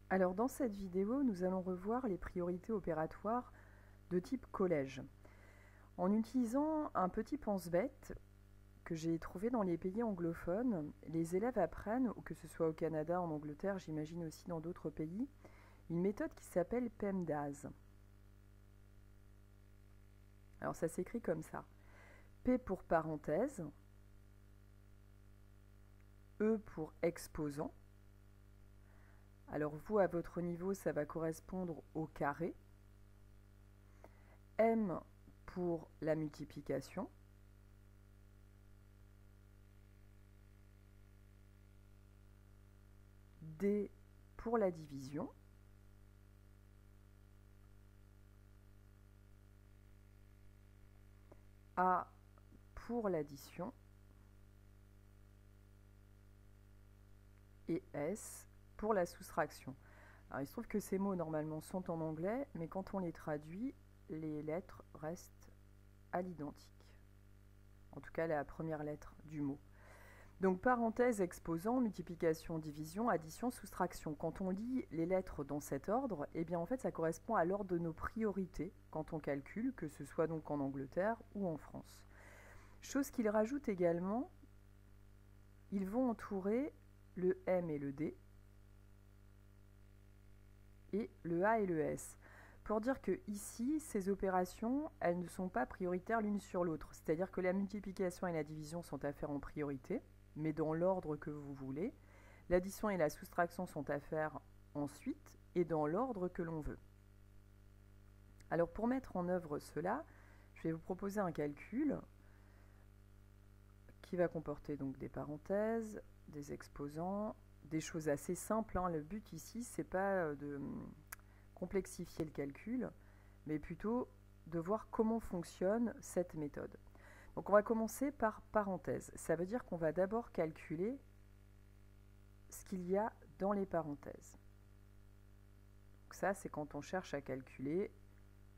Alors dans cette vidéo, nous allons revoir les priorités opératoires de type collège. En utilisant un petit pense-bête que j'ai trouvé dans les pays anglophones, les élèves apprennent, que ce soit au Canada, en Angleterre, j'imagine aussi dans d'autres pays, une méthode qui s'appelle PEMDAS. Alors ça s'écrit comme ça. P pour parenthèse, E pour exposant. Alors vous, à votre niveau, ça va correspondre au carré. M pour la multiplication. D pour la division. A pour l'addition. Et S pour la soustraction. Alors il se trouve que ces mots normalement sont en anglais, mais quand on les traduit, les lettres restent à l'identique. En tout cas, la première lettre du mot. Donc parenthèse, exposant, multiplication, division, addition, soustraction. Quand on lit les lettres dans cet ordre, eh bien en fait ça correspond à l'ordre de nos priorités quand on calcule, que ce soit donc en Angleterre ou en France. Chose qu'ils rajoutent également, ils vont entourer le M et le D, et le A et le S. Pour dire que ici, ces opérations, elles ne sont pas prioritaires l'une sur l'autre. C'est-à-dire que la multiplication et la division sont à faire en priorité, mais dans l'ordre que vous voulez. L'addition et la soustraction sont à faire ensuite, et dans l'ordre que l'on veut. Alors pour mettre en œuvre cela, je vais vous proposer un calcul qui va comporter donc des parenthèses, des exposants, des choses assez simples. Le but ici, c'est pas de complexifier le calcul, mais plutôt de voir comment fonctionne cette méthode. Donc on va commencer par parenthèses. Ça veut dire qu'on va d'abord calculer ce qu'il y a dans les parenthèses. Donc ça, c'est quand on cherche à calculer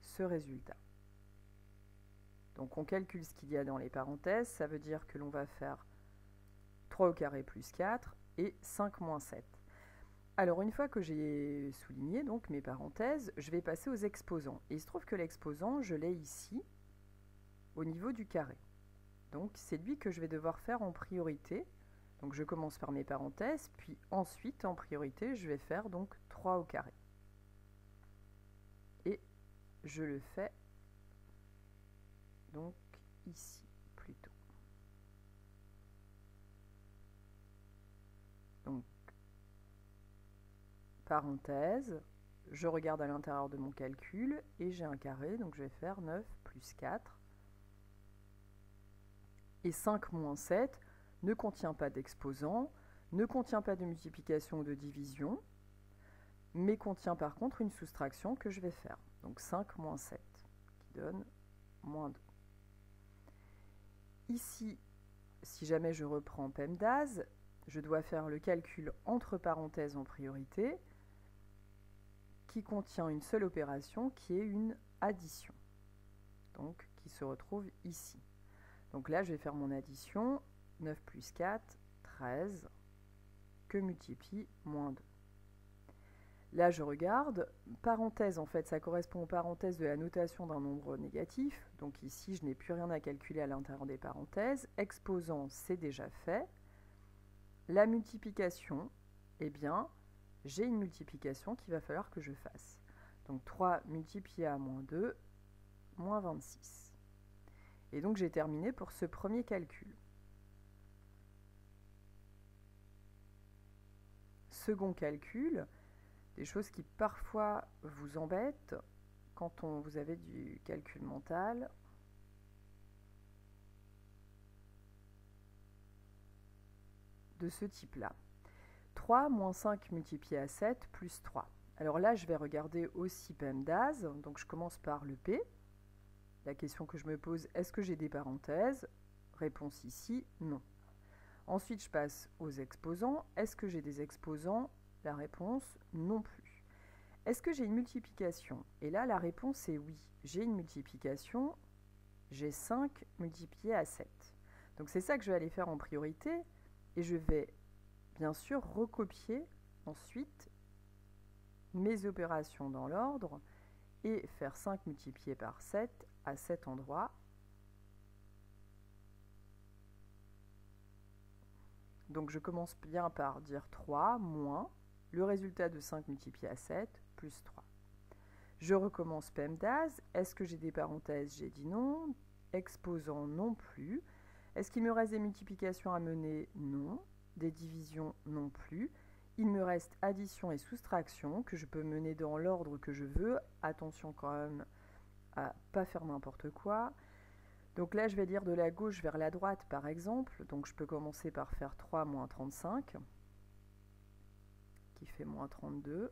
ce résultat. Donc on calcule ce qu'il y a dans les parenthèses. Ça veut dire que l'on va faire 3 au carré plus 4 et 5 moins 7. Alors une fois que j'ai souligné donc mes parenthèses, je vais passer aux exposants. Et il se trouve que l'exposant, je l'ai ici, au niveau du carré. Donc c'est lui que je vais devoir faire en priorité. Donc je commence par mes parenthèses, puis ensuite en priorité, je vais faire donc 3 au carré. Et je le fais donc ici plutôt. Donc parenthèse, je regarde à l'intérieur de mon calcul et j'ai un carré, donc je vais faire 9 plus 4. Et 5 moins 7 ne contient pas d'exposant, ne contient pas de multiplication ou de division, mais contient par contre une soustraction que je vais faire. Donc 5 moins 7, qui donne moins 2. Ici, si jamais je reprends PEMDAS, je dois faire le calcul entre parenthèses en priorité, qui contient une seule opération qui est une addition, donc qui se retrouve ici. Donc là, je vais faire mon addition, 9 plus 4, 13, que multiplie moins 2. Là, je regarde, parenthèse, en fait, ça correspond aux parenthèses de la notation d'un nombre négatif. Donc ici, je n'ai plus rien à calculer à l'intérieur des parenthèses. Exposant, c'est déjà fait. La multiplication, eh bien, j'ai une multiplication qu'il va falloir que je fasse. Donc 3 multiplié à moins 2, moins 26. Et donc j'ai terminé pour ce premier calcul. Second calcul, des choses qui parfois vous embêtent quand vous avez du calcul mental. De ce type-là. 3 moins 5 multiplié à 7 plus 3. Alors là, je vais regarder aussi PEMDAS. Donc je commence par le P. La question que je me pose, est-ce que j'ai des parenthèses? Réponse ici, non. Ensuite, je passe aux exposants. Est-ce que j'ai des exposants? La réponse, non plus. Est-ce que j'ai une multiplication? Et là, la réponse est oui. J'ai une multiplication. J'ai 5 multiplié à 7. Donc c'est ça que je vais aller faire en priorité. Et je vais bien sûr recopier ensuite mes opérations dans l'ordre et faire 5 multiplié par 7 à cet endroit. Donc je commence bien par dire 3 moins le résultat de 5 multiplié à 7 plus 3. Je recommence PEMDAS. Est-ce que j'ai des parenthèses? J'ai dit non. Exposant non plus. Est-ce qu'il me reste des multiplications à mener? Non. Des divisions non plus. Il me reste addition et soustraction que je peux mener dans l'ordre que je veux. Attention quand même à ne pas faire n'importe quoi. Donc là, je vais lire de la gauche vers la droite, par exemple. Donc je peux commencer par faire 3 moins 35, qui fait moins 32,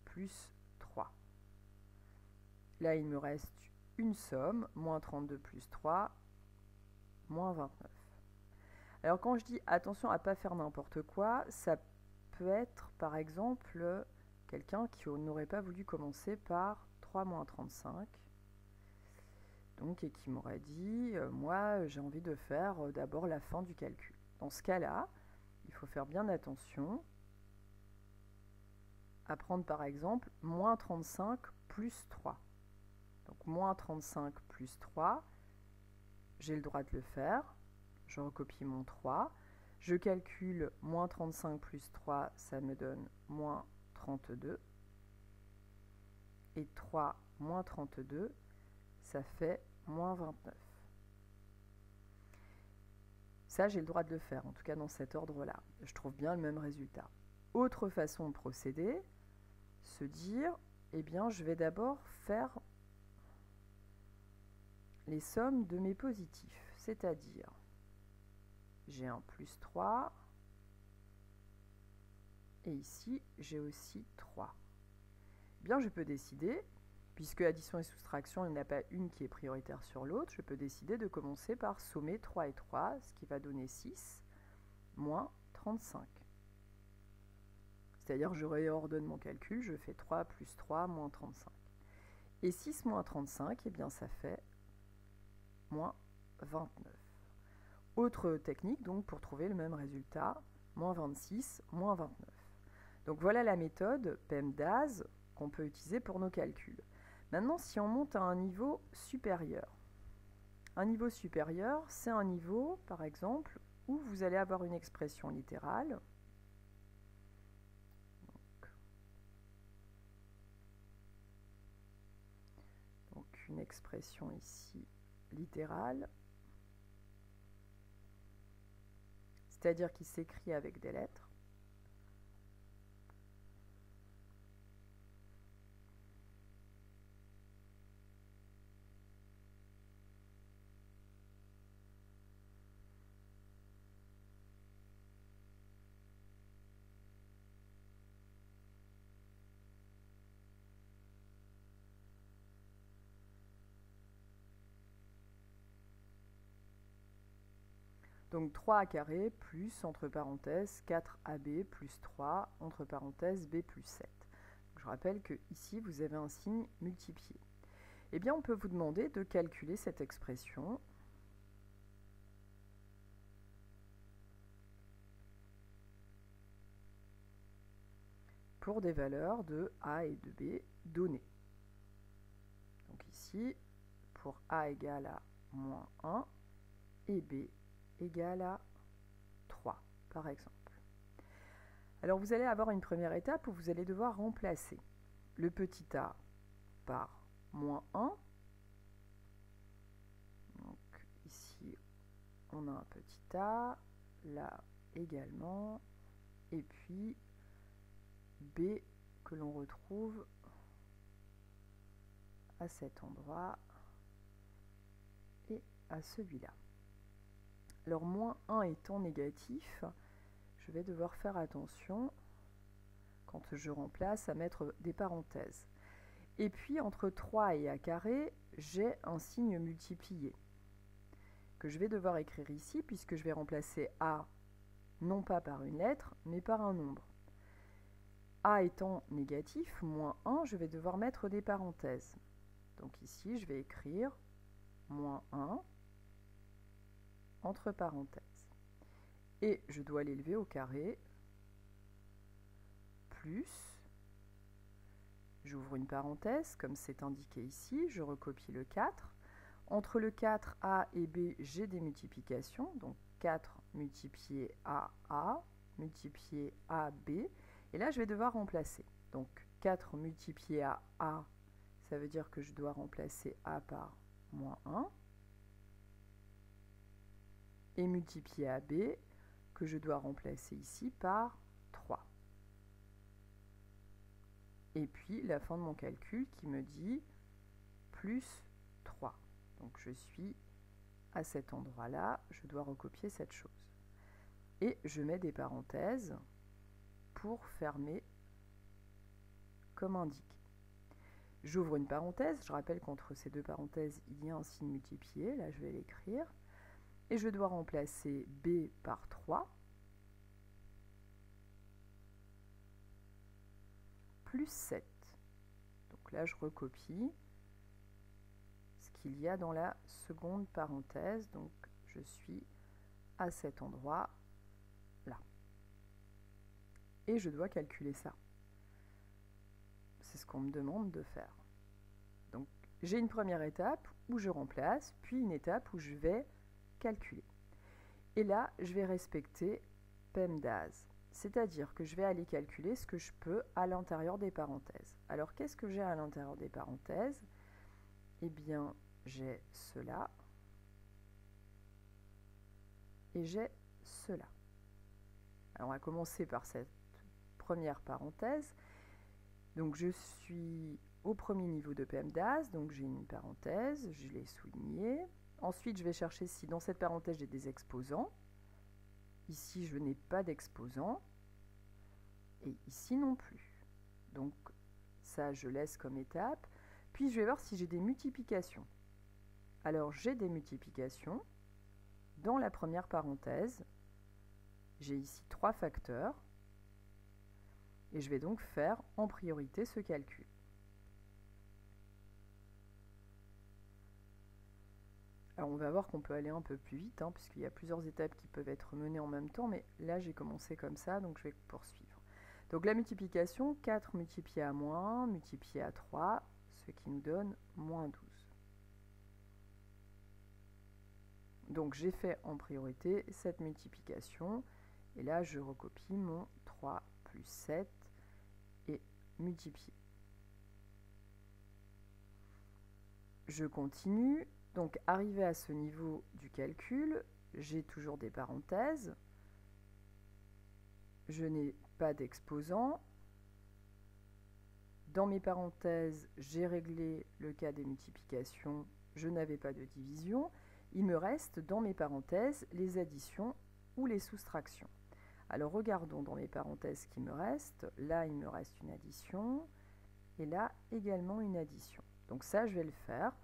plus 3. Là, il me reste une somme, moins 32 plus 3, moins 29. Alors quand je dis attention à ne pas faire n'importe quoi, ça peut être par exemple quelqu'un qui n'aurait pas voulu commencer par 3 moins 35, donc, et qui m'aurait dit moi j'ai envie de faire d'abord la fin du calcul. Dans ce cas-là, il faut faire bien attention à prendre par exemple moins 35 plus 3. Donc moins 35 plus 3, j'ai le droit de le faire. Je recopie mon 3. Je calcule moins 35 plus 3, ça me donne moins 32. Et 3 moins 32, ça fait moins 29. Ça, j'ai le droit de le faire, en tout cas dans cet ordre-là. Je trouve bien le même résultat. Autre façon de procéder, se dire, eh bien, je vais d'abord faire les sommes de mes positifs, c'est-à-dire j'ai un plus 3 et ici j'ai aussi 3. Bien, je peux décider, puisque addition et soustraction, il n'y en a pas une qui est prioritaire sur l'autre, je peux décider de commencer par sommer 3 et 3, ce qui va donner 6 moins 35. C'est-à-dire je réordonne mon calcul, je fais 3 plus 3 moins 35. Et 6 moins 35, eh bien ça fait moins 29. Autre technique donc pour trouver le même résultat, moins 26, moins 29. Donc voilà la méthode PEMDAS qu'on peut utiliser pour nos calculs. Maintenant, si on monte à un niveau supérieur, c'est un niveau, par exemple, où vous allez avoir une expression littérale. Donc une expression ici littérale, c'est-à-dire qui s'écrit avec des lettres. Donc 3a carré plus, entre parenthèses, 4ab plus 3, entre parenthèses, b plus 7. Je rappelle que ici, vous avez un signe multiplié. Eh bien, on peut vous demander de calculer cette expression. Pour des valeurs de a et de b données. Donc ici, pour a égale à moins 1 et b égale à 3, par exemple. Alors vous allez avoir une première étape où vous allez devoir remplacer le petit a par moins 1. Donc ici, on a un petit a, là également, et puis b que l'on retrouve à cet endroit et à celui-là. Alors, moins 1 étant négatif, je vais devoir faire attention, quand je remplace, à mettre des parenthèses. Et puis, entre 3 et a carré, j'ai un signe multiplié, que je vais devoir écrire ici, puisque je vais remplacer a, non pas par une lettre, mais par un nombre. A étant négatif, moins 1, je vais devoir mettre des parenthèses. Donc ici, je vais écrire moins 1, entre parenthèses. Et je dois l'élever au carré, plus j'ouvre une parenthèse, comme c'est indiqué ici, je recopie le 4. Entre le 4A et B, j'ai des multiplications, donc 4 multiplié à A, multiplié à B, et là je vais devoir remplacer. Donc 4 multiplié à A, ça veut dire que je dois remplacer A par moins 1, et multiplié à B, que je dois remplacer ici par 3. Et puis la fin de mon calcul qui me dit plus 3. Donc je suis à cet endroit-là, je dois recopier cette chose. Et je mets des parenthèses pour fermer comme indiqué. J'ouvre une parenthèse, je rappelle qu'entre ces deux parenthèses, il y a un signe multiplié, là je vais l'écrire. Et je dois remplacer B par 3, plus 7. Donc là je recopie ce qu'il y a dans la seconde parenthèse, donc je suis à cet endroit là. Et je dois calculer ça. C'est ce qu'on me demande de faire. Donc j'ai une première étape où je remplace, puis une étape où je vais calculer. Et là, je vais respecter PEMDAS, c'est-à-dire que je vais aller calculer ce que je peux à l'intérieur des parenthèses. Alors qu'est-ce que j'ai à l'intérieur des parenthèses? Eh bien, j'ai cela et j'ai cela. Alors on va commencer par cette première parenthèse. Donc je suis au premier niveau de PEMDAS, donc j'ai une parenthèse, je l'ai soulignée. Ensuite, je vais chercher si dans cette parenthèse j'ai des exposants. Ici, je n'ai pas d'exposants. Et ici non plus. Donc ça, je laisse comme étape. Puis je vais voir si j'ai des multiplications. Alors j'ai des multiplications. Dans la première parenthèse, j'ai ici 3 facteurs. Et je vais donc faire en priorité ce calcul. Alors on va voir qu'on peut aller un peu plus vite, puisqu'il y a plusieurs étapes qui peuvent être menées en même temps, mais là j'ai commencé comme ça, donc je vais poursuivre. Donc la multiplication, 4 multiplié à moins 1, multiplié à 3, ce qui nous donne moins 12. Donc j'ai fait en priorité cette multiplication, et là je recopie mon 3 plus 7 et multiplié. Je continue. Donc, arrivé à ce niveau du calcul, j'ai toujours des parenthèses. Je n'ai pas d'exposants. Dans mes parenthèses, j'ai réglé le cas des multiplications. Je n'avais pas de division. Il me reste dans mes parenthèses les additions ou les soustractions. Alors, regardons dans mes parenthèses ce qui me reste. Là, il me reste une addition. Et là, également une addition. Donc ça, je vais le faire.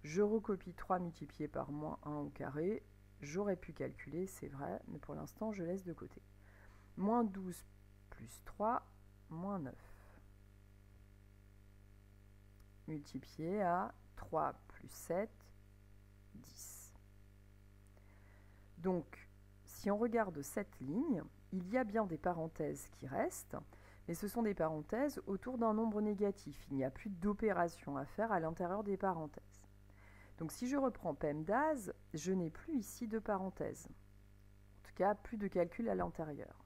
Je recopie 3 multiplié par moins 1 au carré. J'aurais pu calculer, c'est vrai, mais pour l'instant, je laisse de côté. Moins 12 plus 3, moins 9. Multiplié à 3 plus 7, 10. Donc, si on regarde cette ligne, il y a bien des parenthèses qui restent, mais ce sont des parenthèses autour d'un nombre négatif. Il n'y a plus d'opération à faire à l'intérieur des parenthèses. Donc si je reprends PEMDAS, je n'ai plus ici de parenthèses. En tout cas, plus de calcul à l'intérieur.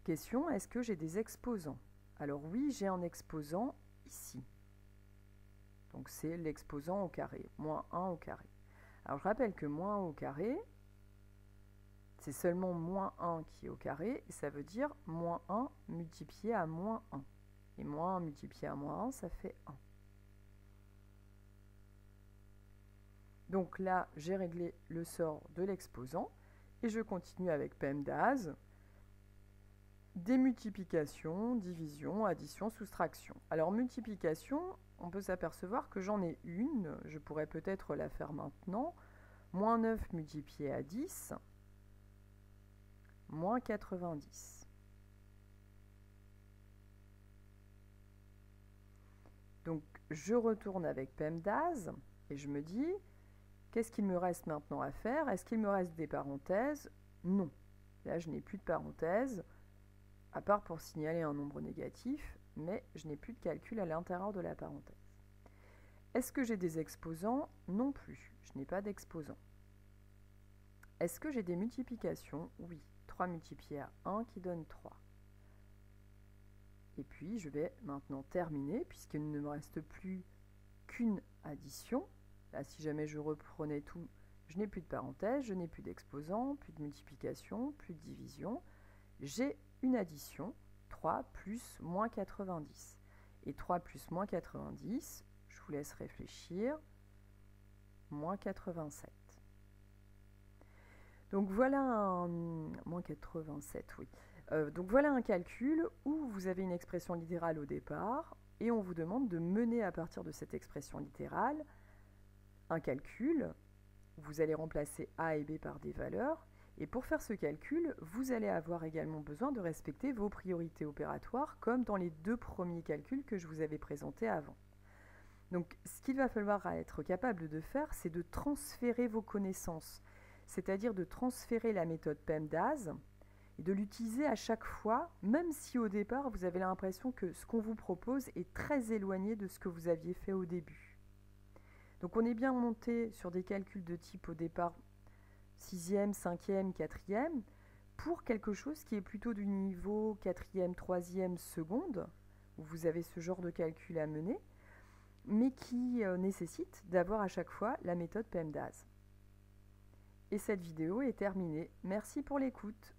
Question, est-ce que j'ai des exposants? Alors oui, j'ai un exposant ici. Donc c'est l'exposant au carré, moins 1 au carré. Alors je rappelle que moins 1 au carré, c'est seulement moins 1 qui est au carré, et ça veut dire moins 1 multiplié à moins 1. Et moins 1 multiplié à moins 1, ça fait 1. Donc là, j'ai réglé le sort de l'exposant, et je continue avec PEMDAS, des multiplications, division, addition, soustraction. Alors multiplication, on peut s'apercevoir que j'en ai une, je pourrais peut-être la faire maintenant, moins 9 multiplié à 10, moins 90. Donc je retourne avec PEMDAS et je me dis, qu'est-ce qu'il me reste maintenant à faire? Est-ce qu'il me reste des parenthèses? Non. Là, je n'ai plus de parenthèses. à part pour signaler un nombre négatif, mais je n'ai plus de calcul à l'intérieur de la parenthèse. Est-ce que j'ai des exposants? Non plus, je n'ai pas d'exposants. Est-ce que j'ai des multiplications? Oui, 3 multiplié à 1 qui donne 3. Et puis je vais maintenant terminer, puisqu'il ne me reste plus qu'une addition. Là, si jamais je reprenais tout, je n'ai plus de parenthèse, je n'ai plus d'exposants, plus de multiplication, plus de division. J'ai une addition, 3 plus moins 90. Et 3 plus moins 90, je vous laisse réfléchir, moins 87. Donc voilà un... moins 87, oui. Donc voilà un calcul où vous avez une expression littérale au départ et on vous demande de mener à partir de cette expression littérale un calcul. Vous allez remplacer A et B par des valeurs. Et pour faire ce calcul, vous allez avoir également besoin de respecter vos priorités opératoires comme dans les deux premiers calculs que je vous avais présentés avant. Donc ce qu'il va falloir être capable de faire, c'est de transférer vos connaissances, c'est-à-dire de transférer la méthode PEMDAS et de l'utiliser à chaque fois, même si au départ vous avez l'impression que ce qu'on vous propose est très éloigné de ce que vous aviez fait au début. Donc on est bien monté sur des calculs de type au départ 6e, 5e, 4e, pour quelque chose qui est plutôt du niveau 4e, 3e, seconde, où vous avez ce genre de calcul à mener, mais qui nécessite d'avoir à chaque fois la méthode PEMDAS. Et cette vidéo est terminée. Merci pour l'écoute.